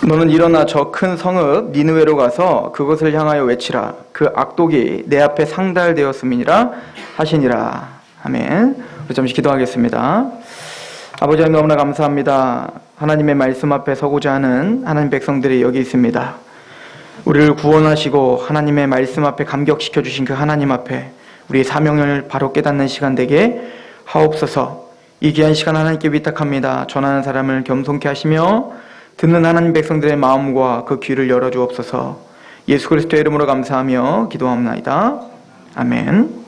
너는 일어나 저 큰 성읍 니느웨로 가서 그것을 향하여 외치라. 그 악독이 내 앞에 상달되었음이니라 하시니라. 아멘. 우리 잠시 기도하겠습니다. 아버지 하나님 너무나 감사합니다. 하나님의 말씀 앞에 서고자 하는 하나님 백성들이 여기 있습니다. 우리를 구원하시고 하나님의 말씀 앞에 감격시켜 주신 그 하나님 앞에 우리의 사명을 바로 깨닫는 시간 되게 하옵소서. 이 귀한 시간 하나님께 위탁합니다. 전하는 사람을 겸손케 하시며 듣는 하나님 백성들의 마음과 그 귀를 열어주옵소서. 예수 그리스도의 이름으로 감사하며 기도합니다. 아멘.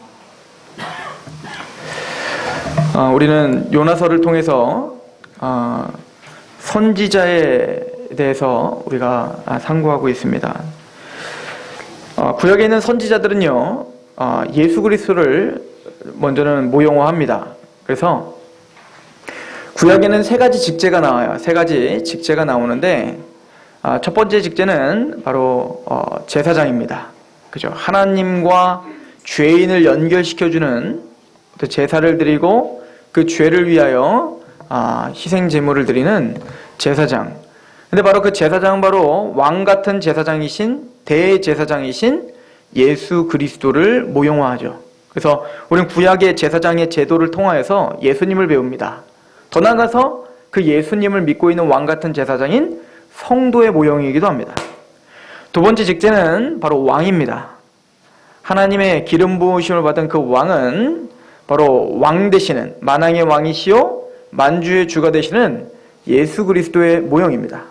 우리는 요나서를 통해서 선지자에 대해서 우리가 상고하고 있습니다. 구약에 있는 선지자들은요, 예수 그리스도를 먼저는 모형화합니다. 그래서 구약에는 세 가지 직제가 나와요. 세 가지 직제가 나오는데 첫 번째 직제는 바로 제사장입니다. 그죠? 하나님과 죄인을 연결시켜주는 제사를 드리고 그 죄를 위하여 희생 제물을 드리는 제사장. 근데 바로 그 제사장은 바로 왕 같은 제사장이신 대제사장이신 예수 그리스도를 모형화하죠. 그래서 우리는 구약의 제사장의 제도를 통하여서 예수님을 배웁니다. 더 나아가서 그 예수님을 믿고 있는 왕 같은 제사장인 성도의 모형이기도 합니다. 두 번째 직제는 바로 왕입니다. 하나님의 기름 부으심을 받은 그 왕은 바로 왕 되시는 만왕의 왕이시요 만주의 주가 되시는 예수 그리스도의 모형입니다.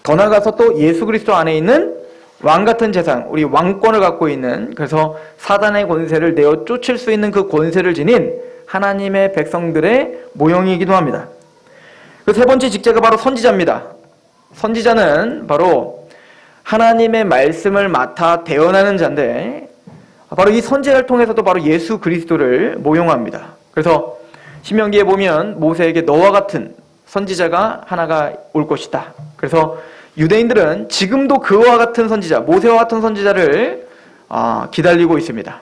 더 나아가서 또 예수 그리스도 안에 있는 왕 같은 제사장, 우리 왕권을 갖고 있는, 그래서 사단의 권세를 내어 쫓을 수 있는 그 권세를 지닌 하나님의 백성들의 모형이기도 합니다. 그 세 번째 직제가 바로 선지자입니다. 선지자는 바로 하나님의 말씀을 맡아 대언하는 자인데 바로 이 선지자를 통해서도 바로 예수 그리스도를 모형합니다. 그래서 신명기에 보면 모세에게 너와 같은 선지자가 하나가 올 것이다. 그래서 유대인들은 지금도 그와 같은 선지자, 모세와 같은 선지자를 기다리고 있습니다.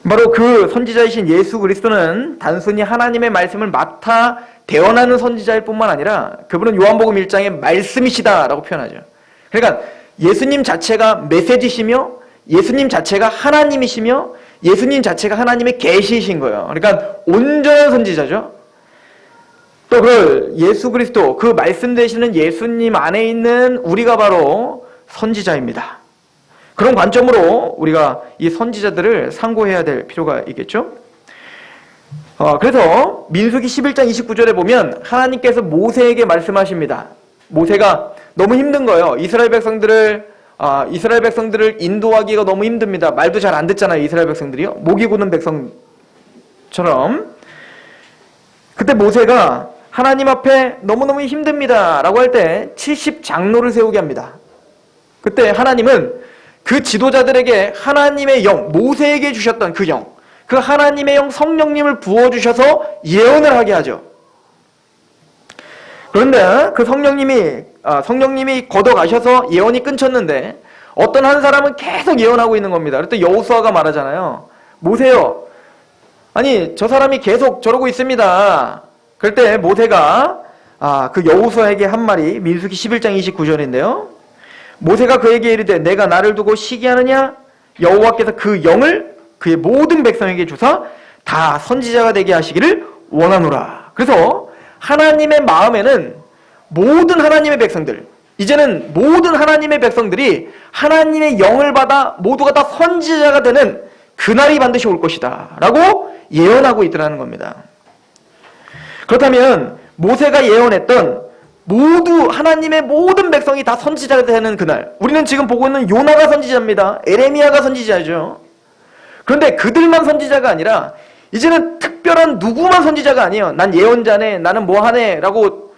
바로 그 선지자이신 예수 그리스도는 단순히 하나님의 말씀을 맡아 대언하는 선지자일 뿐만 아니라 그분은 요한복음 1장에 말씀이시다라고 표현하죠. 그러니까 예수님 자체가 메시지시며 예수님 자체가 하나님이시며 예수님 자체가 하나님의 계시이신 거예요. 그러니까 온전한 선지자죠. 또 그 예수 그리스도, 그 말씀 되시는 예수님 안에 있는 우리가 바로 선지자입니다. 그런 관점으로 우리가 이 선지자들을 상고해야 될 필요가 있겠죠. 그래서 민수기 11장 29절에 보면 하나님께서 모세에게 말씀하십니다. 모세가 너무 힘든 거예요. 이스라엘 백성들을 인도하기가 너무 힘듭니다. 말도 잘 안 듣잖아요. 이스라엘 백성들이요. 목이 굳는 백성처럼. 그때 모세가 하나님 앞에 너무너무 힘듭니다 라고 할 때 70장로를 세우게 합니다. 그때 하나님은 그 지도자들에게 하나님의 영, 모세에게 주셨던 그 영, 그 하나님의 영 성령님을 부어주셔서 예언을 하게 하죠. 그런데 그 성령님이 걷어가셔서 예언이 끊쳤는데 어떤 한 사람은 계속 예언하고 있는 겁니다. 그때 여호수아가 말하잖아요. 모세요, 아니 저 사람이 계속 저러고 있습니다. 그럴 때 모세가 그 여호수아에게 한 말이 민수기 11장 29절인데요. 모세가 그에게 이르되 내가 나를 두고 시기하느냐? 여호와께서 그 영을 그의 모든 백성에게 주사 다 선지자가 되게 하시기를 원하노라. 그래서 하나님의 마음에는 모든 하나님의 백성들, 이제는 모든 하나님의 백성들이 하나님의 영을 받아 모두가 다 선지자가 되는 그날이 반드시 올 것이다 라고 예언하고 있더라는 겁니다. 그렇다면 모세가 예언했던 모두 하나님의 모든 백성이 다 선지자가 되는 그날, 우리는 지금 보고 있는 요나가 선지자입니다. 에레미야가 선지자죠. 그런데 그들만 선지자가 아니라 이제는 특별한 누구만 선지자가 아니에요. 난 예언자네, 나는 뭐하네 라고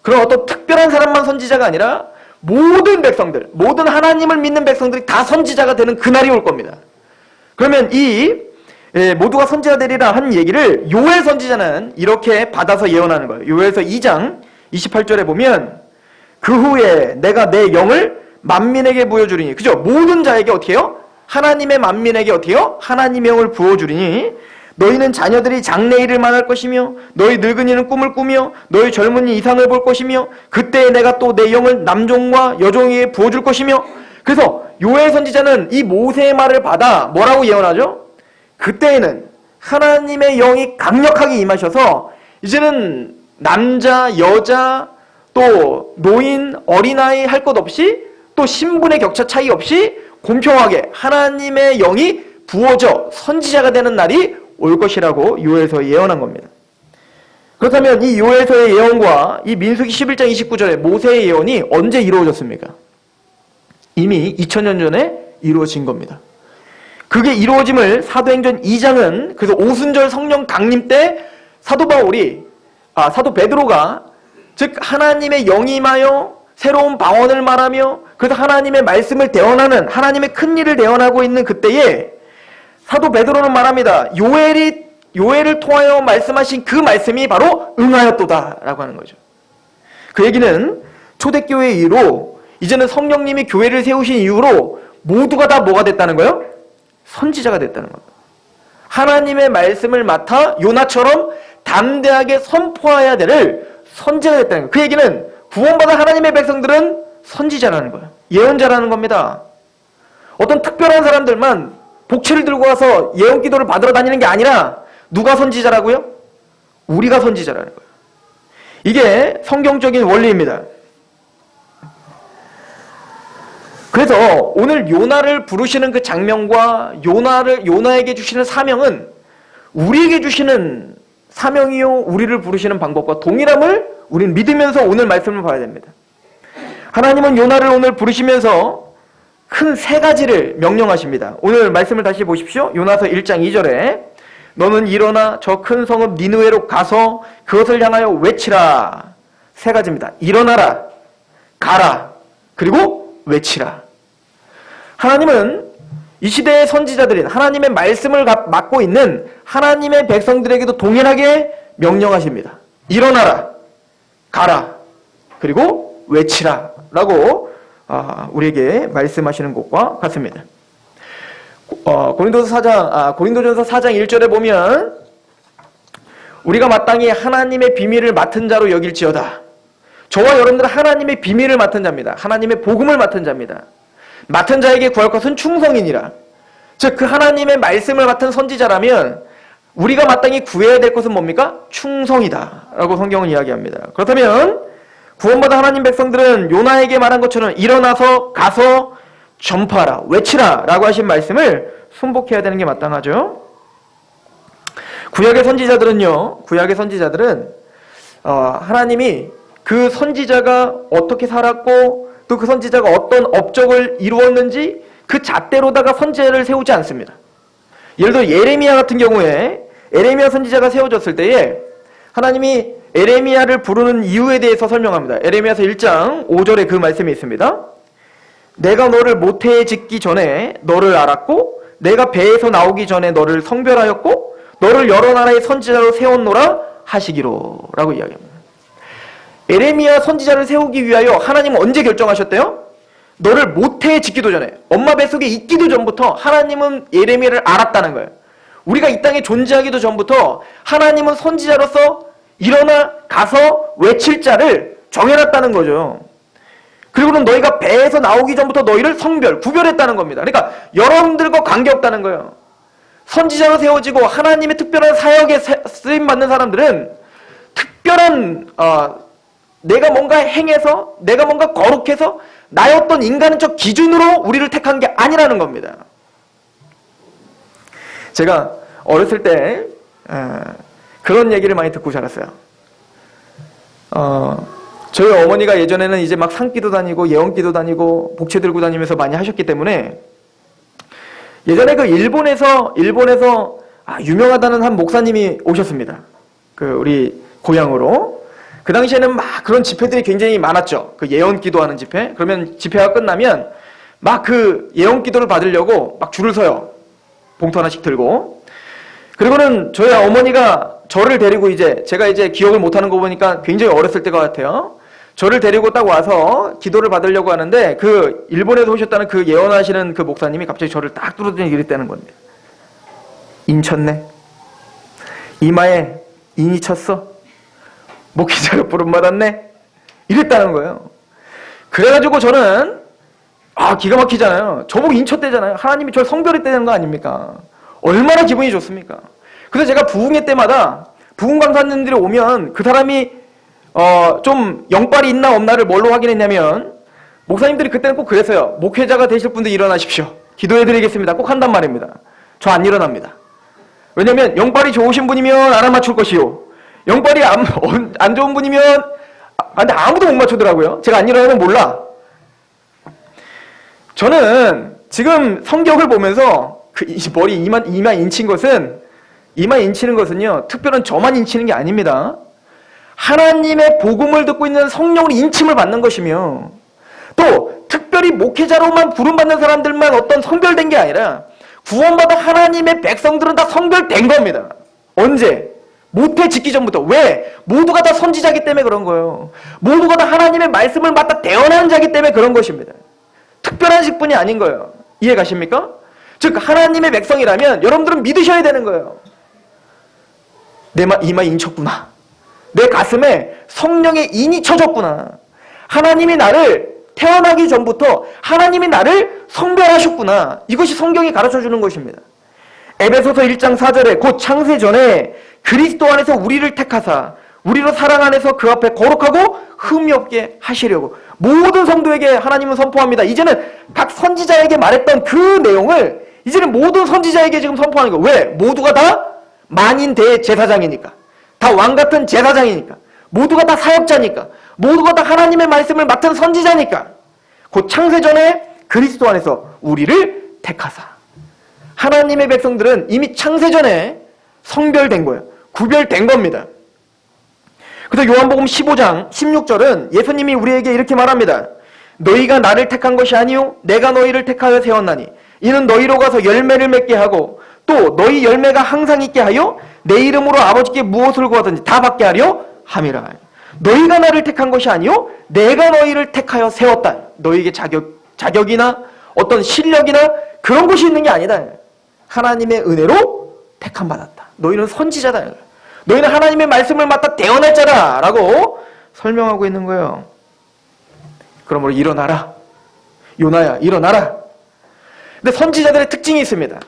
그런 어떤 특별한 사람만 선지자가 아니라 모든 백성들, 모든 하나님을 믿는 백성들이 다 선지자가 되는 그날이 올 겁니다. 그러면 모두가 선지자 되리라 한 얘기를 요엘 선지자는 이렇게 받아서 예언하는 거예요. 요엘서 2장 28절에 보면 그 후에 내가 내 영을 만민에게 부어주리니, 그죠? 모든 자에게 어떻게 해요? 하나님의 만민에게 어떻게 해요? 하나님의 영을 부어주리니 너희는 자녀들이 장래일을 만할 것이며 너희 늙은이는 꿈을 꾸며 너희 젊은이 이상을 볼 것이며 그때 내가 또 내 영을 남종과 여종에게 부어줄 것이며. 그래서 요엘 선지자는 이 모세의 말을 받아 뭐라고 예언하죠? 그때에는 하나님의 영이 강력하게 임하셔서 이제는 남자, 여자, 또 노인, 어린아이 할 것 없이 또 신분의 격차 차이 없이 공평하게 하나님의 영이 부어져 선지자가 되는 날이 올 것이라고 요엘서에 예언한 겁니다. 그렇다면 이 요엘서의 예언과 이 민수기 11장 29절의 모세의 예언이 언제 이루어졌습니까? 이미 2000년 전에 이루어진 겁니다. 그게 이루어짐을 사도행전 2장은 그래서 오순절 성령 강림 때 사도 베드로가 즉 하나님의 영이 임하여 새로운 방언을 말하며 그래서 하나님의 말씀을 대언하는 하나님의 큰 일을 대언하고 있는 그때에 사도 베드로는 말합니다. 요엘을 통하여 말씀하신 그 말씀이 바로 응하였도다 라고 하는 거죠. 그 얘기는 초대교회 이후로 이제는 성령님이 교회를 세우신 이후로 모두가 다 뭐가 됐다는 거예요? 선지자가 됐다는 겁니다. 하나님의 말씀을 맡아 요나처럼 담대하게 선포해야 될 선지자가 됐다는 거예요. 그 얘기는 구원받은 하나님의 백성들은 선지자라는 거예요. 예언자라는 겁니다. 어떤 특별한 사람들만 복채를 들고 와서 예언 기도를 받으러 다니는 게 아니라 누가 선지자라고요? 우리가 선지자라는 거예요. 이게 성경적인 원리입니다. 그래서 오늘 요나를 부르시는 그 장면과 요나에게 주시는 사명은 우리에게 주시는 사명이요 우리를 부르시는 방법과 동일함을 우리는 믿으면서 오늘 말씀을 봐야 됩니다. 하나님은 요나를 오늘 부르시면서 큰 세 가지를 명령하십니다. 오늘 말씀을 다시 보십시오. 요나서 1장 2절에 너는 일어나 저 큰 성읍 니느웨로 가서 그것을 향하여 외치라. 세 가지입니다. 일어나라, 가라, 그리고 외치라. 하나님은 이 시대의 선지자들인 하나님의 말씀을 맡고 있는 하나님의 백성들에게도 동일하게 명령하십니다. 일어나라, 가라, 그리고 외치라 라고 우리에게 말씀하시는 것과 같습니다. 고린도전서 4장 1절에 보면 우리가 마땅히 하나님의 비밀을 맡은 자로 여길지어다. 저와 여러분들은 하나님의 비밀을 맡은 자입니다. 하나님의 복음을 맡은 자입니다. 맡은 자에게 구할 것은 충성이니라. 즉 그 하나님의 말씀을 맡은 선지자라면 우리가 마땅히 구해야 될 것은 뭡니까? 충성이다 라고 성경은 이야기합니다. 그렇다면 구원받은 하나님 백성들은 요나에게 말한 것처럼 일어나서 가서 전파하라, 외치라 라고 하신 말씀을 순복해야 되는 게 마땅하죠. 구약의 선지자들은 하나님이 그 선지자가 어떻게 살았고 또 그 선지자가 어떤 업적을 이루었는지 그 잣대로다가 선지자를 세우지 않습니다. 예를 들어 예레미야 같은 경우에 예레미야 선지자가 세워졌을 때에 하나님이 예레미야를 부르는 이유에 대해서 설명합니다. 예레미야서 1장 5절에 그 말씀이 있습니다. 내가 너를 모태에 짓기 전에 너를 알았고 내가 배에서 나오기 전에 너를 성별하였고 너를 여러 나라의 선지자로 세웠노라 하시기로 라고 이야기합니다. 예레미야 선지자를 세우기 위하여 하나님은 언제 결정하셨대요? 너를 모태에 짓기도 전에 엄마 뱃속에 있기도 전부터 하나님은 예레미야를 알았다는 거예요. 우리가 이 땅에 존재하기도 전부터 하나님은 선지자로서 일어나 가서 외칠 자를 정해놨다는 거죠. 그리고는 너희가 배에서 나오기 전부터 너희를 구별했다는 겁니다. 그러니까 여러분들과 관계없다는 거예요. 선지자로 세워지고 하나님의 특별한 사역에 쓰임받는 사람들은 특별한 내가 뭔가 행해서 내가 뭔가 거룩해서 나의 어떤 인간적 기준으로 우리를 택한 게 아니라는 겁니다. 제가 어렸을 때 그런 얘기를 많이 듣고 자랐어요. 저희 어머니가 예전에는 이제 막 산기도 다니고 예언기도 다니고 복채 들고 다니면서 많이 하셨기 때문에 예전에 그 일본에서 유명하다는 한 목사님이 오셨습니다. 그 우리 고향으로. 그 당시에는 막 그런 집회들이 굉장히 많았죠. 그 예언 기도하는 집회. 그러면 집회가 끝나면 막 그 예언 기도를 받으려고 막 줄을 서요. 봉투 하나씩 들고. 그리고는 저희 어머니가 저를 데리고 제가 기억을 못하는 거 보니까 굉장히 어렸을 때가 같아요. 저를 데리고 딱 와서 기도를 받으려고 하는데 그 일본에서 오셨다는 그 예언하시는 그 목사님이 갑자기 저를 딱 뚫어대니 이랬다는 건데. 인쳤네. 이마에 인이 쳤어? 목회자가 부름받았네? 이랬다는 거예요. 그래가지고 저는 기가 막히잖아요. 저보고 인쳤대잖아요. 하나님이 저를 성별했다는 거 아닙니까? 얼마나 기분이 좋습니까? 그래서 제가 부흥회 때마다 부흥 강사님들이 오면 그 사람이 좀 영빨이 있나 없나를 뭘로 확인했냐면, 목사님들이 그때는 꼭 그랬어요. 목회자가 되실 분들 일어나십시오. 기도해드리겠습니다. 꼭 한단 말입니다. 저 안 일어납니다. 왜냐면 영빨이 좋으신 분이면 알아맞출 것이요, 영빨이 안 좋은 분이면 근데 아무도 못 맞추더라고요. 제가 안 일어나면 몰라. 저는 지금 성경을 보면서 머리 이마 인친 것은, 이마 인치는 것은요, 특별한 저만 인치는 게 아닙니다. 하나님의 복음을 듣고 있는 성령으로 인침을 받는 것이며, 또 특별히 목회자로만 부름받는 사람들만 어떤 성별된 게 아니라 구원받은 하나님의 백성들은 다 성별된 겁니다. 언제? 모태 짓기 전부터. 왜? 모두가 다 선지자이기 때문에 그런 거예요. 모두가 다 하나님의 말씀을 맡아 대언하는 자이기 때문에 그런 것입니다. 특별한 직분이 아닌 거예요. 이해 가십니까? 즉 하나님의 백성이라면 여러분들은 믿으셔야 되는 거예요. 내 이마 인쳤구나. 내 가슴에 성령의 인이 쳐졌구나. 하나님이 나를 태어나기 전부터 하나님이 나를 성별하셨구나. 이것이 성경이 가르쳐주는 것입니다. 에베소서 1장 4절에 곧 창세 전에 그리스도 안에서 우리를 택하사 우리로 사랑 안에서 그 앞에 거룩하고 흠이 없게 하시려고. 모든 성도에게 하나님은 선포합니다. 이제는 각 선지자에게 말했던 그 내용을 이제는 모든 선지자에게 지금 선포하는 거예요. 왜? 모두가 다 만인 대제사장이니까, 다 왕같은 제사장이니까, 모두가 다 사역자니까, 모두가 다 하나님의 말씀을 맡은 선지자니까. 곧 창세전에 그리스도 안에서 우리를 택하사. 하나님의 백성들은 이미 창세전에 성별된 거예요. 구별된 겁니다. 그래서 요한복음 15장 16절은 예수님이 우리에게 이렇게 말합니다. 너희가 나를 택한 것이 아니요 내가 너희를 택하여 세웠나니 이는 너희로 가서 열매를 맺게 하고 또 너희 열매가 항상 있게 하여 내 이름으로 아버지께 무엇을 구하든지 다 받게 하려 함이라. 너희가 나를 택한 것이 아니요 내가 너희를 택하여 세웠다. 너희에게 자격이나 어떤 실력이나 그런 것이 있는 게 아니다. 하나님의 은혜로 택함 받았다. 너희는 선지자다. 너희는 하나님의 말씀을 맡아 대언할 자다 라고 설명하고 있는 거예요. 그러므로 일어나라. 요나야 일어나라. 근데 선지자들의 특징이 있습니다.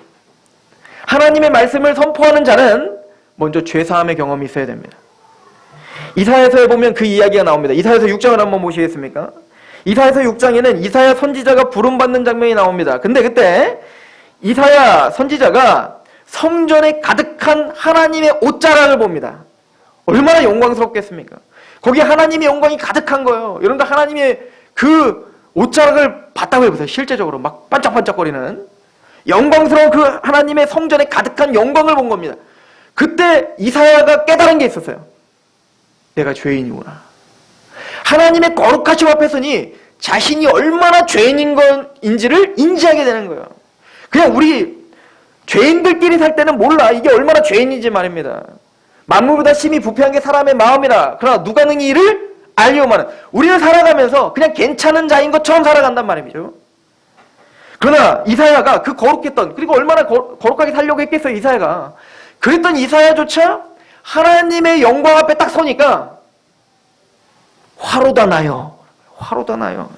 하나님의 말씀을 선포하는 자는 먼저 죄사함의 경험이 있어야 됩니다. 이사야서에 보면 그 이야기가 나옵니다. 이사야서 6장을 한번 보시겠습니까? 이사야서 6장에는 이사야 선지자가 부름받는 장면이 나옵니다. 근데 그때 이사야 선지자가 성전에 가득한 하나님의 옷자락을 봅니다. 얼마나 영광스럽겠습니까? 거기에 하나님의 영광이 가득한 거예요. 여러분들 하나님의 그 옷자락을 봤다고 해보세요. 실제적으로 막 반짝반짝거리는 영광스러운 그 하나님의 성전에 가득한 영광을 본 겁니다. 그때 이사야가 깨달은 게 있었어요. 내가 죄인이구나. 하나님의 거룩하심 앞에 서니 자신이 얼마나 죄인인 건인지를 인지하게 되는 거예요. 그냥 우리 죄인들끼리 살 때는 몰라. 이게 얼마나 죄인인지 말입니다. 만물보다 심히 부패한 게 사람의 마음이라. 그러나 누가 능히 이를 알리오마는. 우리는 살아가면서 그냥 괜찮은 자인 것처럼 살아간단 말이죠. 그러나 이사야가 그 거룩했던, 그리고 얼마나 거룩하게 살려고 했겠어요, 이사야가. 그랬던 이사야조차 하나님의 영광 앞에 딱 서니까 화로다 나요. 화로다 나요.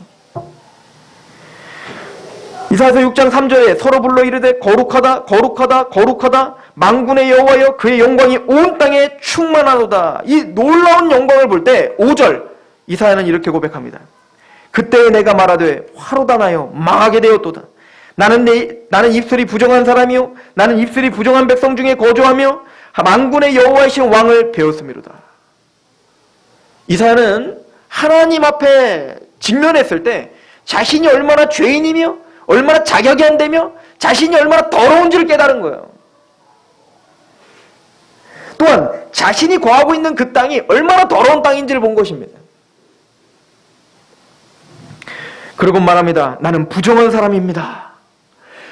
이사야서 6장 3절에 서로 불러 이르되 거룩하다 거룩하다 거룩하다 만군의 여호와여 그의 영광이 온 땅에 충만하도다. 이 놀라운 영광을 볼 때 5절 이사야는 이렇게 고백합니다. 그때 내가 말하되 화로다 나요 망하게 되었도다. 나는 입술이 부정한 사람이요 나는 입술이 부정한 백성 중에 거주하며 만군의 여호와이신 왕을 배웠음이로다. 이사야는 하나님 앞에 직면했을 때 자신이 얼마나 죄인이며 얼마나 자격이 안 되며 자신이 얼마나 더러운지를 깨달은 거예요. 또한 자신이 거하고 있는 그 땅이 얼마나 더러운 땅인지를 본 것입니다. 그리고 말합니다. 나는 부정한 사람입니다.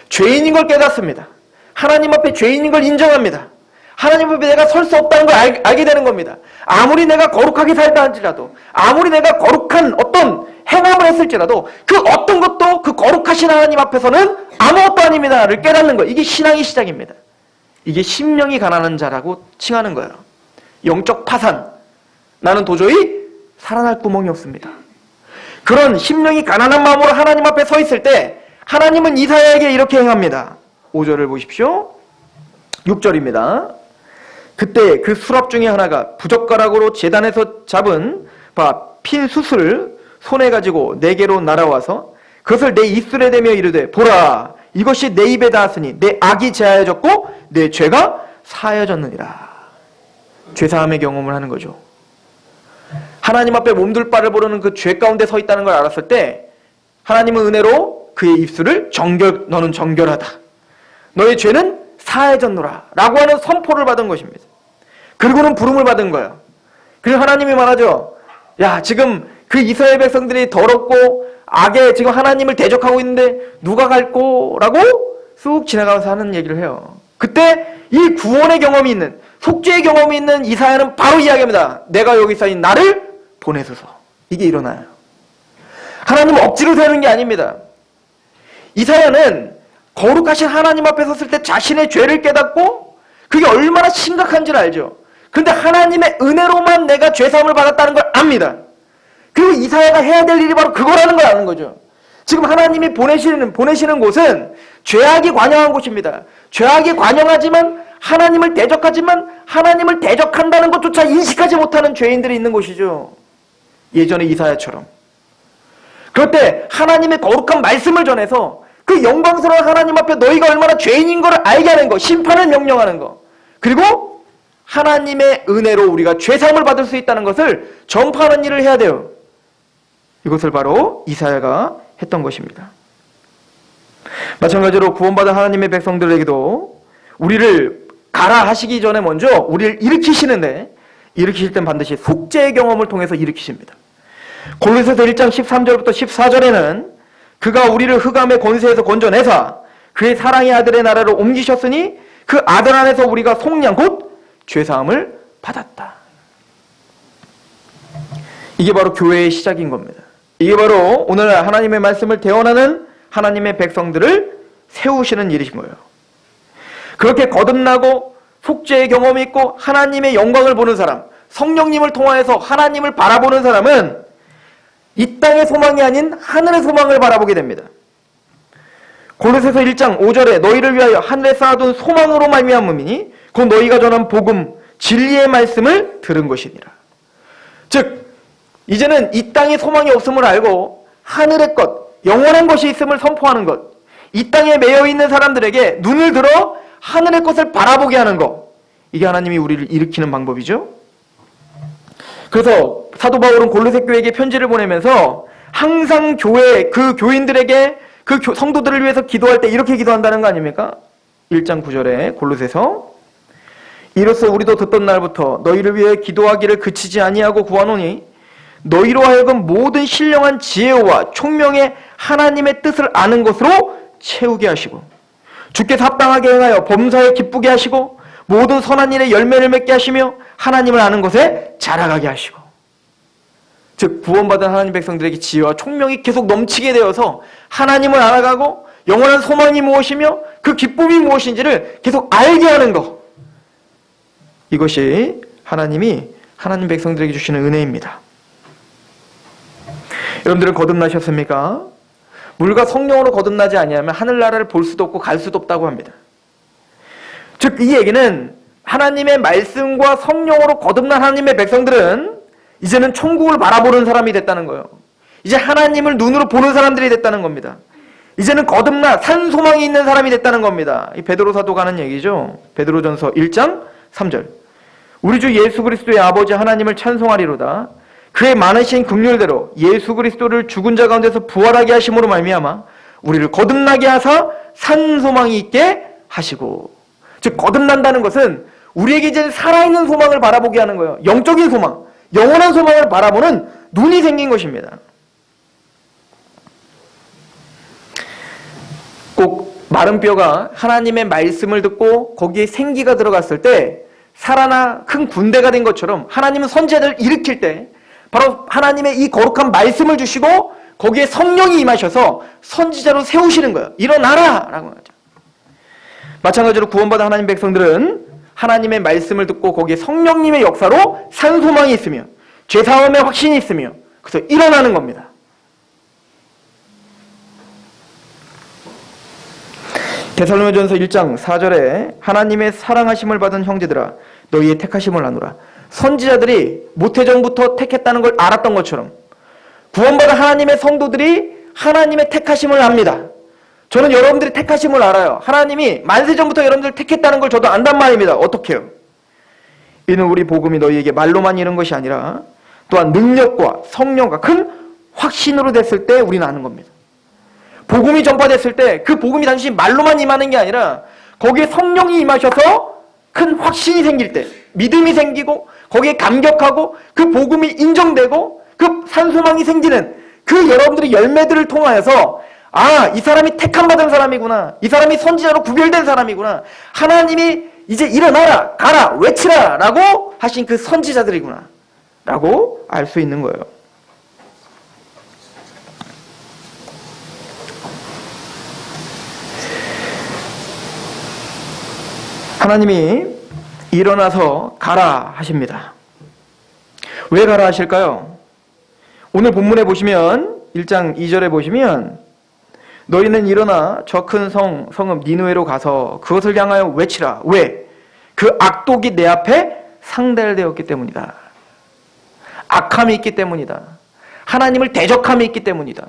죄인인 걸 깨닫습니다. 하나님 앞에 죄인인 걸 인정합니다. 하나님 앞에 내가 설 수 없다는 걸 알게 되는 겁니다. 아무리 내가 거룩하게 살다 할지라도, 아무리 내가 거룩한 어떤 행함을 했을지라도 그 어떤 것도 그 거룩하신 하나님 앞에서는 아무것도 아닙니다를 깨닫는 거. 이게 신앙의 시작입니다. 이게 심령이 가난한 자라고 칭하는 거예요. 영적 파산. 나는 도저히 살아날 구멍이 없습니다. 그런 심령이 가난한 마음으로 하나님 앞에 서 있을 때 하나님은 이사야에게 이렇게 행합니다. 5절을 보십시오. 6절입니다. 그때 그 수랍 중에 하나가 부젓가락으로 제단에서 잡은 핀 숯을 손에 가지고 내게로 날아와서 그것을 내 입술에 대며 이르되 보라 이것이 내 입에 닿았으니 내 악이 제하여졌고 내 죄가 사하여졌느니라. 죄사함의 경험을 하는 거죠. 하나님 앞에 몸둘 바를 모르는 그 죄 가운데 서 있다는 걸 알았을 때 하나님은 은혜로 그의 입술을 너는 정결하다. 너의 죄는 사해졌노라 라고 하는 선포를 받은 것입니다. 그리고는 부름을 받은 거예요. 그리고 하나님이 말하죠. 야, 지금 그 이스라엘 백성들이 더럽고 악에 지금 하나님을 대적하고 있는데 누가 갈꼬? 라고 쑥 지나가면서 하는 얘기를 해요. 그때 이 구원의 경험이 있는, 속죄의 경험이 있는 이사야는 바로 이야기합니다. 내가 여기 있사니 나를 보내소서. 이게 일어나요. 하나님은 억지로 세우는 게 아닙니다. 이사야는 거룩하신 하나님 앞에 섰을 때 자신의 죄를 깨닫고 그게 얼마나 심각한지를 알죠. 근데 하나님의 은혜로만 내가 죄사함을 받았다는 걸 압니다. 그리고 이사야가 해야 될 일이 바로 그거라는 걸 아는 거죠. 지금 하나님이 보내시는 곳은 죄악이 관영한 곳입니다. 죄악이 관영하지만 하나님을 대적하지만 하나님을 대적한다는 것조차 인식하지 못하는 죄인들이 있는 곳이죠. 예전에 이사야처럼. 그럴 때 하나님의 거룩한 말씀을 전해서 그 영광스러운 하나님 앞에 너희가 얼마나 죄인인 것을 알게 하는 거, 심판을 명령하는 거, 그리고 하나님의 은혜로 우리가 죄사함을 받을 수 있다는 것을 전파하는 일을 해야 돼요. 이것을 바로 이사야가 했던 것입니다. 마찬가지로 구원받은 하나님의 백성들에게도 우리를 가라 하시기 전에 먼저 우리를 일으키시는데, 일으키실 땐 반드시 속죄의 경험을 통해서 일으키십니다. 골로새서 1장 13절부터 14절에는 그가 우리를 흑암의 권세에서 건져내사 그의 사랑의 아들의 나라로 옮기셨으니 그 아들 안에서 우리가 속량 곧 죄사함을 받았다. 이게 바로 교회의 시작인 겁니다. 이게 바로 오늘 하나님의 말씀을 대언하는 하나님의 백성들을 세우시는 일이신 거예요. 그렇게 거듭나고 속죄의 경험이 있고 하나님의 영광을 보는 사람, 성령님을 통하여서 하나님을 바라보는 사람은 이 땅의 소망이 아닌 하늘의 소망을 바라보게 됩니다. 골로새서 1장 5절에 너희를 위하여 하늘에 쌓아둔 소망으로 말미암음이니 곧 너희가 전한 복음 진리의 말씀을 들은 것이니라. 즉 이제는 이 땅에 소망이 없음을 알고 하늘의 것, 영원한 것이 있음을 선포하는 것, 이 땅에 매여 있는 사람들에게 눈을 들어 하늘의 것을 바라보게 하는 것, 이게 하나님이 우리를 일으키는 방법이죠. 그래서 사도 바울은 골로새 교회에게 편지를 보내면서 항상 교회 그 교인들에게 그 성도들을 위해서 기도할 때 이렇게 기도한다는 거 아닙니까? 1장 9절에 골로새서 이로써 우리도 듣던 날부터 너희를 위해 기도하기를 그치지 아니하고 구하노니 너희로 하여금 모든 신령한 지혜와 총명의 하나님의 뜻을 아는 것으로 채우게 하시고 주께서 합당하게 행하여 범사에 기쁘게 하시고 모든 선한 일에 열매를 맺게 하시며 하나님을 아는 것에 자라가게 하시고, 즉 구원받은 하나님 백성들에게 지혜와 총명이 계속 넘치게 되어서 하나님을 알아가고 영원한 소망이 무엇이며 그 기쁨이 무엇인지를 계속 알게 하는 것, 이것이 하나님이 하나님 백성들에게 주시는 은혜입니다. 여러분들은 거듭나셨습니까? 물과 성령으로 거듭나지 아니하면 하늘나라를 볼 수도 없고 갈 수도 없다고 합니다. 즉 이 얘기는 하나님의 말씀과 성령으로 거듭난 하나님의 백성들은 이제는 천국을 바라보는 사람이 됐다는 거예요. 이제 하나님을 눈으로 보는 사람들이 됐다는 겁니다. 이제는 거듭나 산 소망이 있는 사람이 됐다는 겁니다. 이 베드로 사도가 하는 얘기죠. 베드로전서 1장 3절. 우리 주 예수 그리스도의 아버지 하나님을 찬송하리로다. 그의 많으신 긍휼대로 예수 그리스도를 죽은 자 가운데서 부활하게 하심으로 말미암아 우리를 거듭나게 하사 산 소망이 있게 하시고. 즉 거듭난다는 것은 우리에게 이제 살아있는 소망을 바라보게 하는 거예요. 영적인 소망, 영원한 소망을 바라보는 눈이 생긴 것입니다. 꼭 마른 뼈가 하나님의 말씀을 듣고 거기에 생기가 들어갔을 때 살아나 큰 군대가 된 것처럼 하나님은 선지자들을 일으킬 때 바로 하나님의 이 거룩한 말씀을 주시고 거기에 성령이 임하셔서 선지자로 세우시는 거예요. 일어나라! 라고 하죠. 마찬가지로 구원받은 하나님 백성들은 하나님의 말씀을 듣고 거기에 성령님의 역사로 산 소망이 있으며 죄사함의 확신이 있으며 그래서 일어나는 겁니다. 데살로니가전서 1장 4절에 하나님의 사랑하심을 받은 형제들아 너희의 택하심을 나누라. 선지자들이 모태전부터 택했다는 걸 알았던 것처럼 구원받은 하나님의 성도들이 하나님의 택하심을 압니다. 저는 여러분들이 택하심을 알아요. 하나님이 만세전부터 여러분들을 택했다는 걸 저도 안단 말입니다. 어떻게요? 이는 우리 복음이 너희에게 말로만 이른 것이 아니라 또한 능력과 성령과 큰 확신으로 됐을 때 우리는 아는 겁니다. 복음이 전파됐을 때 그 복음이 단순히 말로만 임하는 게 아니라 거기에 성령이 임하셔서 큰 확신이 생길 때 믿음이 생기고 거기에 감격하고 그 복음이 인정되고 그 산소망이 생기는 그 여러분들의 열매들을 통하여서 이 사람이 택함 받은 사람이구나. 이 사람이 선지자로 구별된 사람이구나. 하나님이 이제 일어나라, 가라, 외치라 라고 하신 그 선지자들이구나 라고 알 수 있는 거예요. 하나님이 일어나서 가라 하십니다. 왜 가라 하실까요? 오늘 본문에 보시면 1장 2절에 보시면 너희는 일어나 저 큰 성읍 니느웨로 가서 그것을 향하여 외치라. 왜? 그 악독이 내 앞에 상달되었기 때문이다. 악함이 있기 때문이다. 하나님을 대적함이 있기 때문이다.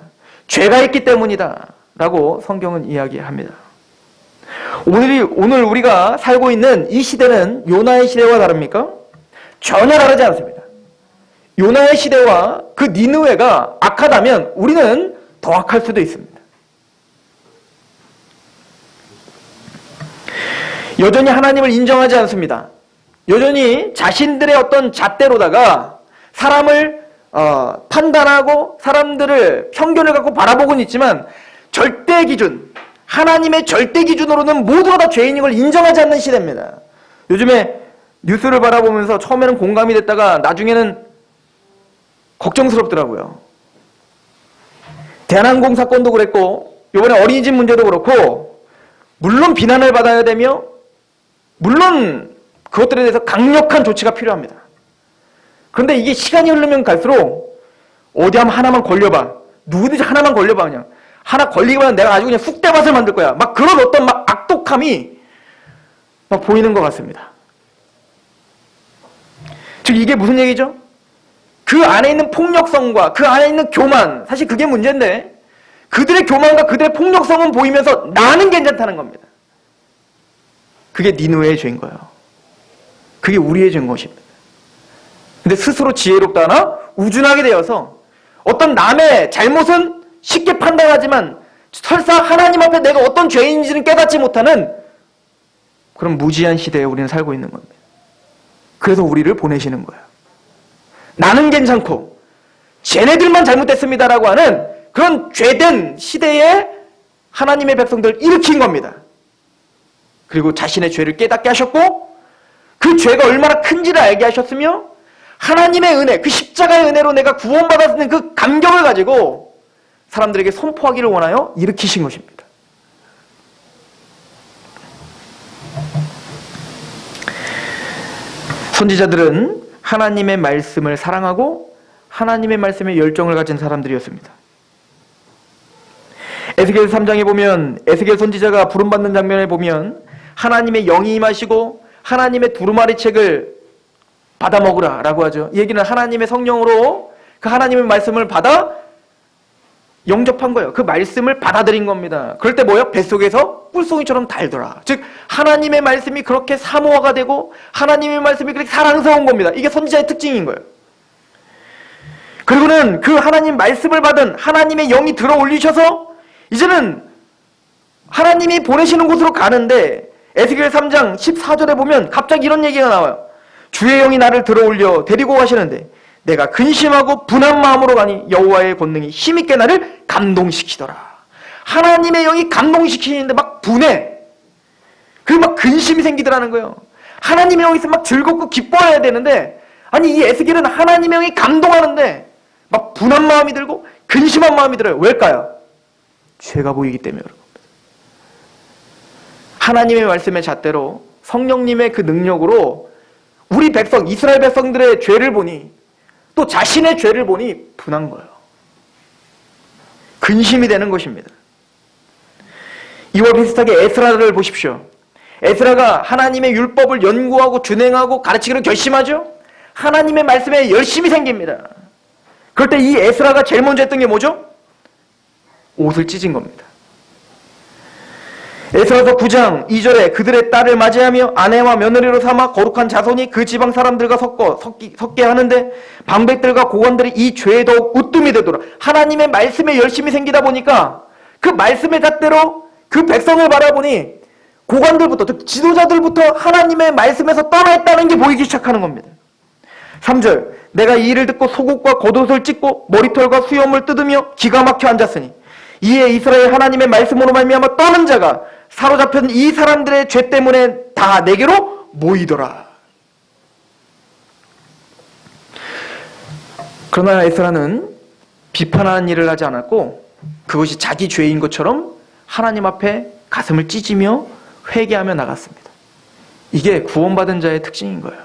죄가 있기 때문이다. 라고 성경은 이야기합니다. 오늘 우리가 살고 있는 이 시대는 요나의 시대와 다릅니까? 전혀 다르지 않습니다. 요나의 시대와 그 니느웨가 악하다면 우리는 더 악할 수도 있습니다. 여전히 하나님을 인정하지 않습니다. 여전히 자신들의 어떤 잣대로다가 사람을 판단하고 사람들을 편견을 갖고 바라보고는 있지만 절대 기준, 하나님의 절대 기준으로는 모두가 다 죄인인 걸 인정하지 않는 시대입니다. 요즘에 뉴스를 바라보면서 처음에는 공감이 됐다가 나중에는 걱정스럽더라고요. 대한항공 사건도 그랬고 이번에 어린이집 문제도 그렇고 물론 비난을 받아야 되며 물론 그것들에 대해서 강력한 조치가 필요합니다. 그런데 이게 시간이 흐르면 갈수록 어디 하나만 걸려봐. 누구든지 하나만 걸려봐. 그냥 하나 걸리기만 하면 내가 아주 그냥 쑥대밭을 만들 거야. 막 그런 어떤 막 악독함이 막 보이는 것 같습니다. 즉 이게 무슨 얘기죠? 그 안에 있는 폭력성과 그 안에 있는 교만, 사실 그게 문제인데 그들의 교만과 그들의 폭력성은 보이면서 나는 괜찮다는 겁니다. 그게 니느웨의 죄인 거예요. 그게 우리의 죄인 것입니다. 근데 스스로 지혜롭다나 우준하게 되어서 어떤 남의 잘못은 쉽게 판단하지만 설사 하나님 앞에 내가 어떤 죄인인지는 깨닫지 못하는 그런 무지한 시대에 우리는 살고 있는 겁니다. 그래서 우리를 보내시는 거예요. 나는 괜찮고 쟤네들만 잘못됐습니다라고 하는 그런 죄된 시대에 하나님의 백성들을 일으킨 겁니다. 그리고 자신의 죄를 깨닫게 하셨고 그 죄가 얼마나 큰지를 알게 하셨으며 하나님의 은혜, 그 십자가의 은혜로 내가 구원받았는 그 감격을 가지고 사람들에게 선포하기를 원하여 일으키신 것입니다. 선지자들은 하나님의 말씀을 사랑하고 하나님의 말씀에 열정을 가진 사람들이었습니다. 에스겔 3장에 보면 에스겔 선지자가 부름받는 장면에 보면 하나님의 영이 임하시고 하나님의 두루마리 책을 받아 먹으라 라고 하죠. 이 얘기는 하나님의 성령으로 그 하나님의 말씀을 받아 영접한 거예요. 그 말씀을 받아들인 겁니다. 그럴 때 뭐예요? 뱃속에서 꿀송이처럼 달더라. 즉 하나님의 말씀이 그렇게 사모화가 되고 하나님의 말씀이 그렇게 사랑스러운 겁니다. 이게 선지자의 특징인 거예요. 그리고는 그 하나님 말씀을 받은 하나님의 영이 들어 올리셔서 이제는 하나님이 보내시는 곳으로 가는데 에스겔 3장 14절에 보면 갑자기 이런 얘기가 나와요. 주의 영이 나를 들어 올려 데리고 가시는데 내가 근심하고 분한 마음으로 가니 여호와의 권능이 힘있게 나를 감동시키더라. 하나님의 영이 감동시키는데 막 분해. 그리고 막 근심이 생기더라는 거예요. 하나님의 영이 있으면 막 즐겁고 기뻐해야 되는데 아니 이 에스겔은 하나님의 영이 감동하는데 막 분한 마음이 들고 근심한 마음이 들어요. 왜일까요? 죄가 보이기 때문에 그런 겁니다. 하나님의 말씀의 잣대로 성령님의 그 능력으로 우리 백성, 이스라엘 백성들의 죄를 보니 또 자신의 죄를 보니 분한 거예요. 근심이 되는 것입니다. 이와 비슷하게 에스라를 보십시오. 에스라가 하나님의 율법을 연구하고 준행하고 가르치기로 결심하죠. 하나님의 말씀에 열심이 생깁니다. 그럴 때 이 에스라가 제일 먼저 했던 게 뭐죠? 옷을 찢은 겁니다. 에스라서 9장 2절에 그들의 딸을 맞이하며 아내와 며느리로 삼아 거룩한 자손이 그 지방 사람들과 섞게 하는데 방백들과 고관들이 이 죄에 더욱 우뜸이 되도록 하나님의 말씀에 열심히 생기다 보니까 그 말씀의 잣대로 그 백성을 바라보니 고관들부터, 즉 지도자들부터 하나님의 말씀에서 떠나 있다는 게 보이기 시작하는 겁니다. 3절 내가 이 일을 듣고 속옷과 겉옷을 찢고 머리털과 수염을 뜯으며 기가 막혀 앉았으니 이에 이스라엘 하나님의 말씀으로 말미암아 떠는 자가 사로잡힌 이 사람들의 죄 때문에 다 내게로 모이더라. 그러나 에스라는 비판하는 일을 하지 않았고 그것이 자기 죄인 것처럼 하나님 앞에 가슴을 찢으며 회개하며 나갔습니다. 이게 구원받은 자의 특징인 거예요.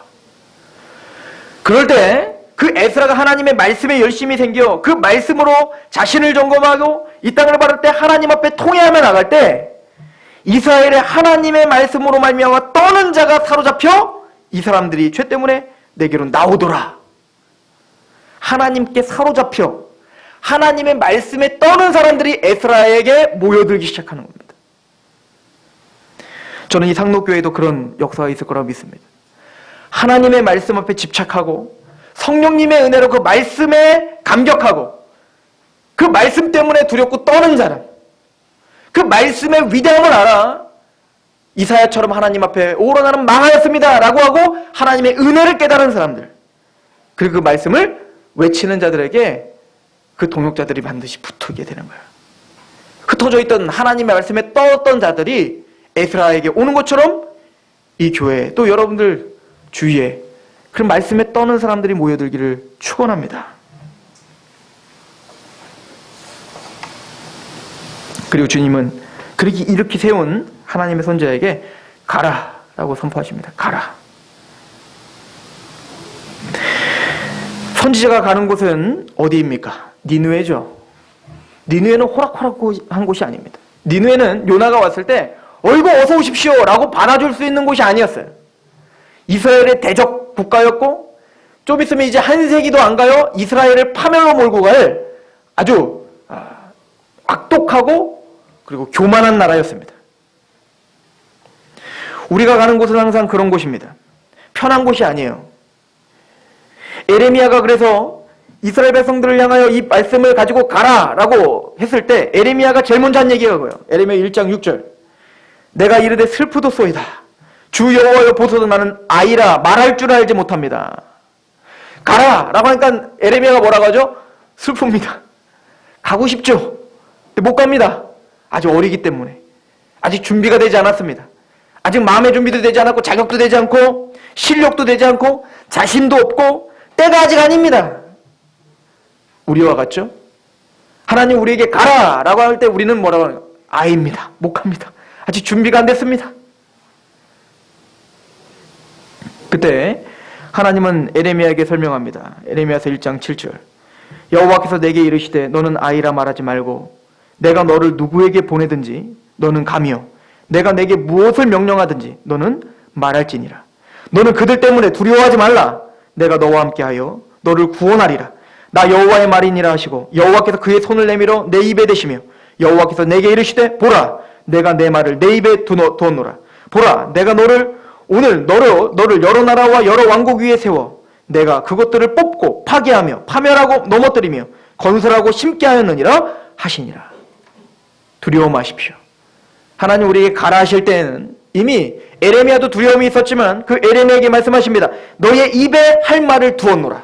그럴 때 그 에스라가 하나님의 말씀에 열심히 생겨 그 말씀으로 자신을 점검하고 이 땅을 바를 때 하나님 앞에 통회하며 나갈 때 이스라엘의 하나님의 말씀으로 말미암아 떠는 자가 사로잡혀 이 사람들이 죄 때문에 내게로 나오더라. 하나님께 사로잡혀 하나님의 말씀에 떠는 사람들이 에스라에게 모여들기 시작하는 겁니다. 저는 이 상록교회에도 그런 역사가 있을 거라고 믿습니다. 하나님의 말씀 앞에 집착하고 성령님의 은혜로 그 말씀에 감격하고 그 말씀 때문에 두렵고 떠는 사람, 그 말씀의 위대함을 알아 이사야처럼 하나님 앞에 오로 나는 망하였습니다 라고 하고 하나님의 은혜를 깨달은 사람들, 그리고 그 말씀을 외치는 자들에게 그 동역자들이 반드시 붙게 되는 거예요. 흩어져 있던 하나님의 말씀에 떴던 자들이 에스라에게 오는 것처럼 이 교회 또 여러분들 주위에 그런 말씀에 떠는 사람들이 모여들기를 축원합니다. 그리고 주님은 이렇게 세운 하나님의 선지자에게 가라 라고 선포하십니다. 가라. 선지자가 가는 곳은 어디입니까? 니느웨죠. 니느웨는 호락호락한 곳이 아닙니다. 니느웨는 요나가 왔을 때 어이구 어서 오십시오 라고 받아줄 수 있는 곳이 아니었어요. 이스라엘의 대적 국가였고 좀 있으면 이제 한 세기도 안 가요 이스라엘을 파멸로 몰고 갈 아주 악독하고 그리고 교만한 나라였습니다. 우리가 가는 곳은 항상 그런 곳입니다. 편한 곳이 아니에요. 에레미야가 그래서 이스라엘 백성들을 향하여 이 말씀을 가지고 가라 라고 했을 때 에레미야가 제일 먼저 한 얘기가 그거예요. 에레미야 1장 6절 내가 이르되 슬프도소이다. 주 여호와여 보소서 나는 아이라 말할 줄 알지 못합니다. 가라 라고 하니까 에레미야가 뭐라고 하죠? 슬픕니다. 가고 싶죠. 근데 못 갑니다. 아직 어리기 때문에. 아직 준비가 되지 않았습니다. 아직 마음의 준비도 되지 않았고 자격도 되지 않고 실력도 되지 않고 자신도 없고 때가 아직 아닙니다. 우리와 같죠? 하나님 우리에게 가라 라고 할 때 우리는 뭐라고 하나요? 아이입니다. 못 갑니다. 아직 준비가 안 됐습니다. 그때 하나님은 에레미야에게 설명합니다. 에레미야서 1장 7절 여호와께서 내게 이르시되 너는 아이라 말하지 말고 내가 너를 누구에게 보내든지 너는 가며 내가 내게 무엇을 명령하든지 너는 말할지니라. 너는 그들 때문에 두려워하지 말라. 내가 너와 함께하여 너를 구원하리라. 나 여호와의 말이니라 하시고 여호와께서 그의 손을 내밀어 내 입에 대시며 여호와께서 내게 이르시되 보라 내가 내 말을 내 입에 두었노라. 보라 내가 오늘 너를 여러 나라와 여러 왕국 위에 세워 내가 그것들을 뽑고 파괴하며 파멸하고 넘어뜨리며 건설하고 심게 하였느니라 하시니라. 두려워 마십시오. 하나님 우리에게 가라 하실 때에는 이미 에레미야도 두려움이 있었지만 그 에레미야에게 말씀하십니다. 너의 입에 할 말을 두었노라.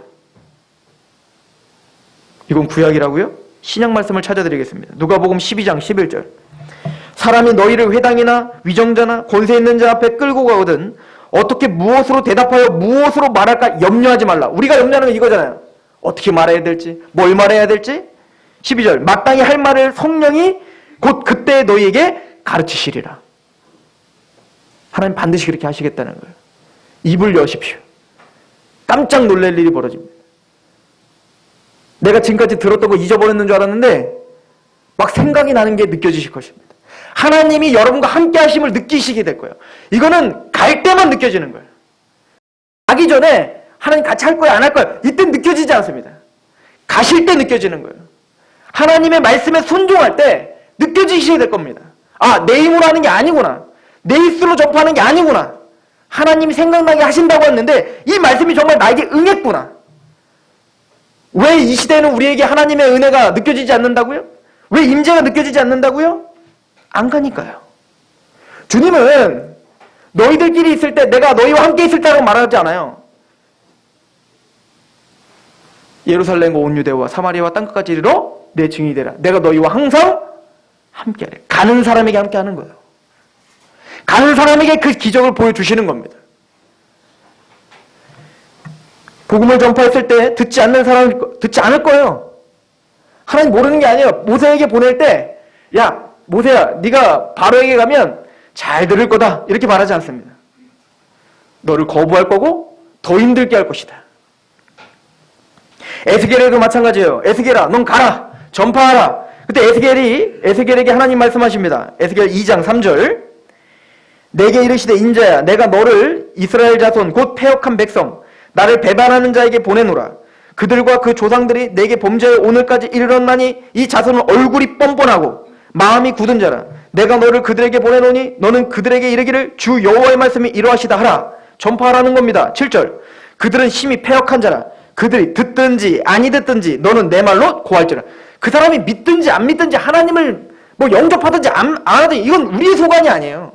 이건 구약이라고요? 신약 말씀을 찾아드리겠습니다. 누가복음 12장 11절 사람이 너희를 회당이나 위정자나 권세 있는 자 앞에 끌고 가거든 어떻게 무엇으로 대답하여 무엇으로 말할까 염려하지 말라. 우리가 염려하는 건 이거잖아요. 어떻게 말해야 될지 뭘 말해야 될지 12절 마땅히 할 말을 성령이 곧 그때 너희에게 가르치시리라. 하나님 반드시 그렇게 하시겠다는 거예요. 입을 여십시오. 깜짝 놀랄 일이 벌어집니다. 내가 지금까지 들었던 거 잊어버렸는 줄 알았는데 막 생각이 나는 게 느껴지실 것입니다. 하나님이 여러분과 함께 하심을 느끼시게 될 거예요. 이거는 갈 때만 느껴지는 거예요. 가기 전에 하나님 같이 할 거야 안 할 거야 이때 느껴지지 않습니다. 가실 때 느껴지는 거예요. 하나님의 말씀에 순종할 때 느껴지시게 될 겁니다. 아, 내 힘으로 하는 게 아니구나. 내 입술로 전파하는 게 아니구나. 하나님이 생각나게 하신다고 했는데 이 말씀이 정말 나에게 응했구나. 왜 이 시대에는 우리에게 하나님의 은혜가 느껴지지 않는다고요? 왜 임재가 느껴지지 않는다고요? 안 가니까요. 주님은 너희들끼리 있을 때 내가 너희와 함께 있을 때라고 말하지 않아요. 예루살렘과 온 유대와 사마리아와 땅끝까지 이르러 내 증인이 되라. 내가 너희와 항상 함께하리. 가는 사람에게 함께하는 거예요. 가는 사람에게 그 기적을 보여주시는 겁니다. 복음을 전파했을 때 듣지 않는 사람은 듣지 않을 거예요. 하나님 모르는 게 아니에요. 모세에게 보낼 때 야 모세야 네가 바로에게 가면 잘 들을 거다 이렇게 말하지 않습니다. 너를 거부할 거고 더 힘들게 할 것이다. 에스겔에도 마찬가지예요. 에스겔아 넌 가라 전파하라. 그때 에스겔에게 하나님 말씀하십니다. 에스겔 2장 3절 내게 이르시되 인자야 내가 너를 이스라엘 자손 곧 패역한 백성 나를 배반하는 자에게 보내노라. 그들과 그 조상들이 내게 범죄해 오늘까지 이르렀나니 이 자손은 얼굴이 뻔뻔하고 마음이 굳은 자라. 내가 너를 그들에게 보내노니 너는 그들에게 이르기를 주 여호와의 말씀이 이러하시다 하라. 전파하라는 겁니다. 7절 그들은 심히 패역한 자라. 그들이 듣든지 아니 듣든지 너는 내 말로 고할지라. 그 사람이 믿든지 안 믿든지 하나님을 뭐 영접하든지 안 하든지 이건 우리의 소관이 아니에요.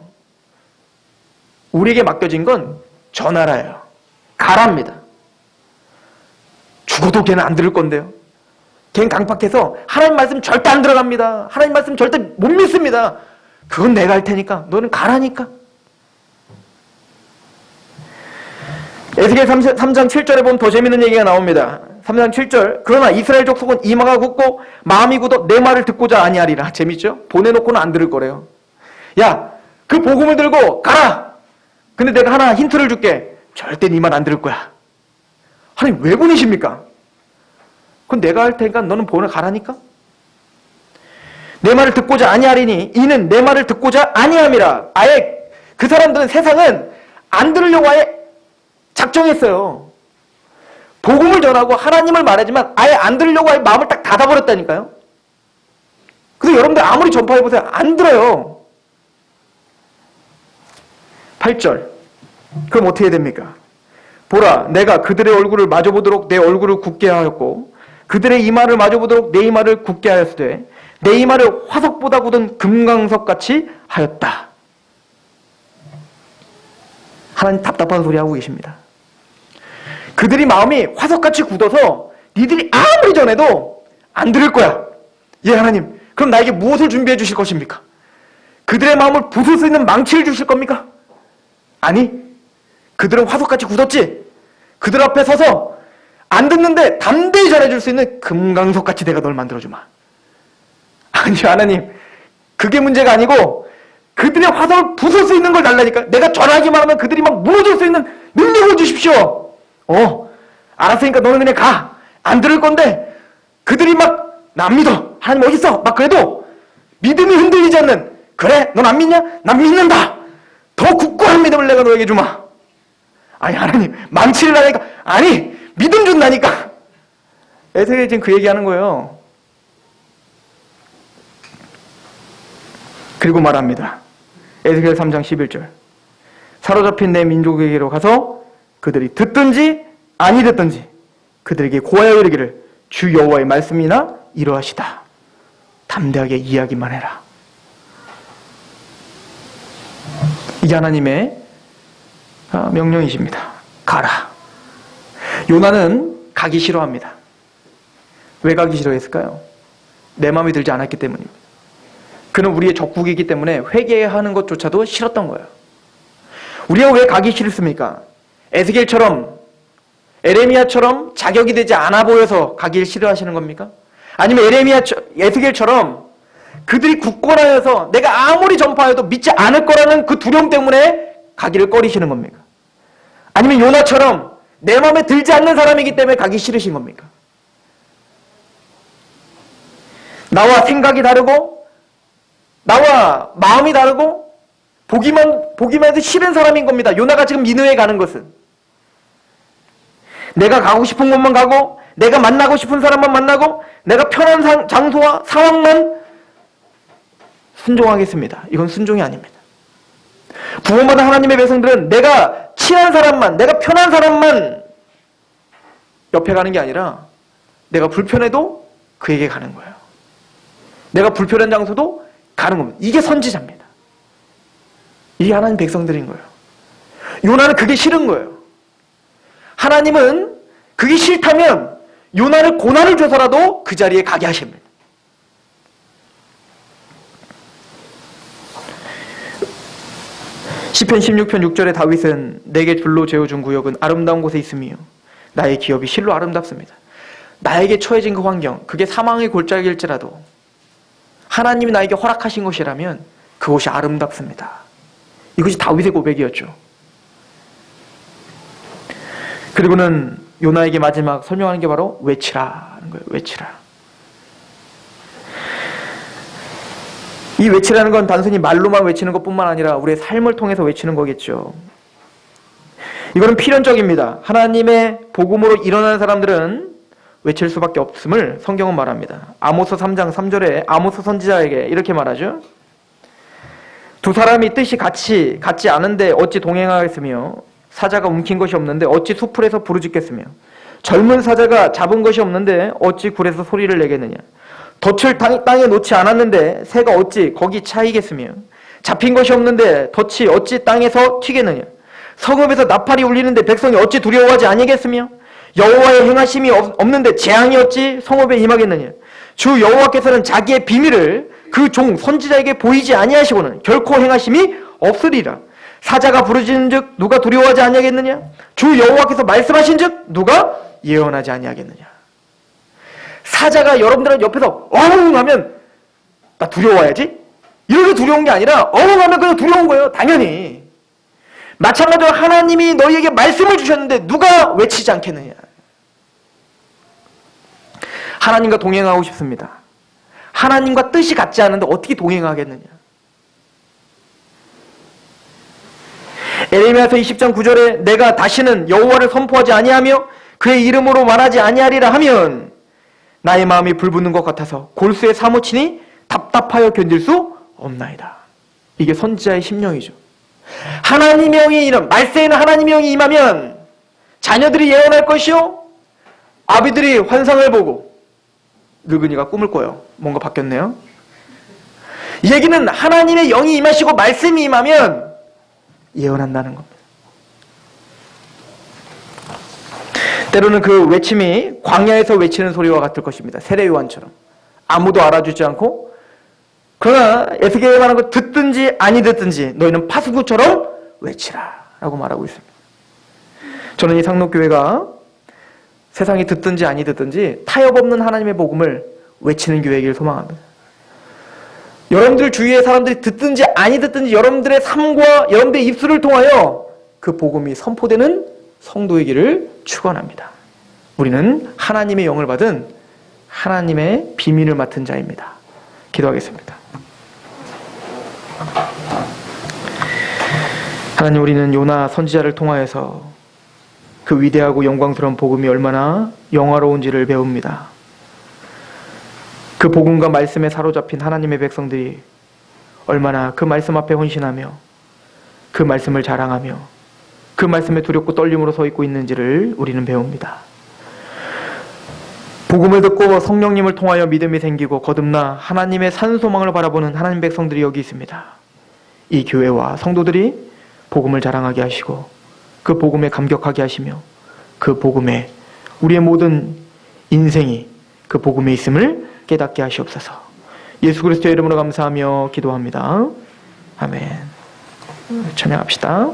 우리에게 맡겨진 건 전하라예요. 가랍니다. 죽어도 걔는 안 들을 건데요. 걔는 강팍해서 하나님 말씀 절대 안 들어갑니다. 하나님 말씀 절대 못 믿습니다. 그건 내가 할 테니까 너는 가라니까. 에스겔 3장 7절에 보면 더 재밌는 얘기가 나옵니다. 3장 7절 그러나 이스라엘 족속은 이마가 굳고 마음이 굳어 내 말을 듣고자 아니하리라. 재밌죠? 보내놓고는 안 들을 거래요. 야, 그 복음을 들고 가라. 근데 내가 하나 힌트를 줄게. 절대 네 말 안 들을 거야. 하나님 왜 보내십니까? 그건 내가 할 테니까 너는 보내 가라니까. 내 말을 듣고자 아니하리니 이는 내 말을 듣고자 아니함이라. 아예 그 사람들은 세상은 안 들으려고 아예 작정했어요. 복음을 전하고 하나님을 말하지만 아예 안 들으려고 아예 마음을 딱 닫아버렸다니까요. 그래서 여러분들 아무리 전파해보세요. 안 들어요. 8절 그럼 어떻게 됩니까? 보라 내가 그들의 얼굴을 마주보도록 내 얼굴을 굳게 하였고 그들의 이마를 마주보도록 내 이마를 굳게 하였으되 내 이마를 화석보다 굳은 금강석같이 하였다. 하나님 답답한 소리 하고 계십니다. 그들이 마음이 화석같이 굳어서 니들이 아무리 전해도 안 들을 거야. 예 하나님 그럼 나에게 무엇을 준비해 주실 것입니까? 그들의 마음을 부술 수 있는 망치를 주실 겁니까? 아니 그들은 화석같이 굳었지. 그들 앞에 서서 안 듣는데 담대히 전해줄 수 있는 금강석같이 내가 널 만들어주마. 아니 하나님 그게 문제가 아니고 그들의 화석을 부술 수 있는 걸 달라니까. 내가 전하기만 하면 그들이 막 무너질 수 있는 능력을 주십시오. 알았으니까 너는 그냥 가. 안 들을 건데 그들이 막 나 안 믿어. 하나님 어디 있어? 막 그래도 믿음이 흔들리지 않는 그래 넌 안 믿냐? 난 믿는다. 더 굳건한 믿음을 내가 너에게 주마. 아니 하나님 망치를 나니까 아니 믿음 준다니까. 에스겔이 지금 그 얘기하는 거예요. 그리고 말합니다. 에스겔 3장 11절 사로잡힌 내 민족에게로 가서 그들이 듣든지 아니 듣든지 그들에게 고하여 이르기를 주 여호와의 말씀이나 이러하시다. 담대하게 이야기만 해라. 이게 하나님의 명령이십니다. 가라. 요나는 가기 싫어합니다. 왜 가기 싫어했을까요? 내 마음에 들지 않았기 때문입니다. 그는 우리의 적국이기 때문에 회개하는 것조차도 싫었던 거예요. 우리가 왜 가기 싫습니까? 에레미야처럼 자격이 되지 않아 보여서 가기를 싫어하시는 겁니까? 아니면 에스겔처럼 그들이 굳건하여서 내가 아무리 전파해도 믿지 않을 거라는 그 두려움 때문에 가기를 꺼리시는 겁니까? 아니면 요나처럼 내 마음에 들지 않는 사람이기 때문에 가기 싫으신 겁니까? 나와 생각이 다르고 나와 마음이 다르고 보기만 해도 싫은 사람인 겁니다. 요나가 지금 니느웨에 가는 것은 내가 가고 싶은 곳만 가고 내가 만나고 싶은 사람만 만나고 내가 편한 장소와 상황만 순종하겠습니다. 이건 순종이 아닙니다. 구원받은 하나님의 백성들은 내가 친한 사람만, 내가 편한 사람만 옆에 가는 게 아니라 내가 불편해도 그에게 가는 거예요. 내가 불편한 장소도 가는 겁니다. 이게 선지자입니다. 이게 하나님 백성들인 거예요. 요나는 그게 싫은 거예요. 하나님은 그게 싫다면 요나를 고난을 줘서라도 그 자리에 가게 하십니다. 시편 16편 6절에 다윗은 내게 줄로 재어준 구역은 아름다운 곳에 있으며 나의 기업이 실로 아름답습니다. 나에게 처해진 그 환경, 그게 사망의 골짜기일지라도 하나님이 나에게 허락하신 것이라면 그곳이 아름답습니다. 이것이 다윗의 고백이었죠. 그리고는 요나에게 마지막 설명하는 게 바로 외치라 하는 거예요. 외치라. 이 외치라는 건 단순히 말로만 외치는 것뿐만 아니라 우리의 삶을 통해서 외치는 거겠죠. 이거는 필연적입니다. 하나님의 복음으로 일어나는 사람들은 외칠 수밖에 없음을 성경은 말합니다. 아모스 3장 3절에 아모스 선지자에게 이렇게 말하죠. 두 사람이 뜻이 같지 않은데 어찌 동행하겠으며 사자가 움킨 것이 없는데 어찌 수풀에서 부르짖겠으며 젊은 사자가 잡은 것이 없는데 어찌 굴에서 소리를 내겠느냐. 덫을 땅에 놓지 않았는데 새가 어찌 거기 차이겠으며 잡힌 것이 없는데 덫이 어찌 땅에서 튀겠느냐. 성읍에서 나팔이 울리는데 백성이 어찌 두려워하지 아니겠으며 여호와의 행하심이 없는데 재앙이 어찌 성읍에 임하겠느냐. 주 여호와께서는 자기의 비밀을 그 종 선지자에게 보이지 아니하시고는 결코 행하심이 없으리라. 사자가 부르짖은즉 누가 두려워하지 아니하겠느냐. 주 여호와께서 말씀하신즉 누가 예언하지 아니하겠느냐. 사자가 여러분들은 옆에서 어흥 하면 나 두려워야지? 이렇게 두려운 게 아니라 어흥 하면 그냥 두려운 거예요. 당연히. 마찬가지로 하나님이 너희에게 말씀을 주셨는데 누가 외치지 않겠느냐. 하나님과 동행하고 싶습니다. 하나님과 뜻이 같지 않은데 어떻게 동행하겠느냐. 에레미야서 20장 9절에 내가 다시는 여호와를 선포하지 아니하며 그의 이름으로 말하지 아니하리라 하면 나의 마음이 불붙는 것 같아서 골수에 사무치니 답답하여 견딜 수 없나이다. 이게 선지자의 심령이죠. 하나님의 영이 말세에는 하나님의 영이 임하면 자녀들이 예언할 것이요 아비들이 환상을 보고 늙은이가 꿈을 꿔요. 뭔가 바뀌었네요. 이 얘기는 하나님의 영이 임하시고 말씀이 임하면 예언한다는 겁니다. 때로는 그 외침이 광야에서 외치는 소리와 같을 것입니다. 세례 요한처럼 아무도 알아주지 않고 그러나 에스겔에 말한 거 듣든지 아니 듣든지 너희는 파수구처럼 외치라 라고 말하고 있습니다. 저는 이 상록교회가 세상이 듣든지 아니 듣든지 타협 없는 하나님의 복음을 외치는 교회이길 소망합니다. 여러분들 주위의 사람들이 듣든지 아니 듣든지 여러분들의 삶과 여러분들의 입술을 통하여 그 복음이 선포되는 성도이기를 축원합니다. 우리는 하나님의 영을 받은 하나님의 비밀을 맡은 자입니다. 기도하겠습니다. 하나님, 우리는 요나 선지자를 통하여서 그 위대하고 영광스러운 복음이 얼마나 영화로운지를 배웁니다. 그 복음과 말씀에 사로잡힌 하나님의 백성들이 얼마나 그 말씀 앞에 헌신하며 그 말씀을 자랑하며 그 말씀에 두렵고 떨림으로 서 있고 있는지를 우리는 배웁니다. 복음을 듣고 성령님을 통하여 믿음이 생기고 거듭나 하나님의 산 소망을 바라보는 하나님 백성들이 여기 있습니다. 이 교회와 성도들이 복음을 자랑하게 하시고 그 복음에 감격하게 하시며 그 복음에 우리의 모든 인생이 그 복음에 있음을 깨닫게 하시옵소서. 예수 그리스도의 이름으로 감사하며 기도합니다. 아멘. 찬양합시다.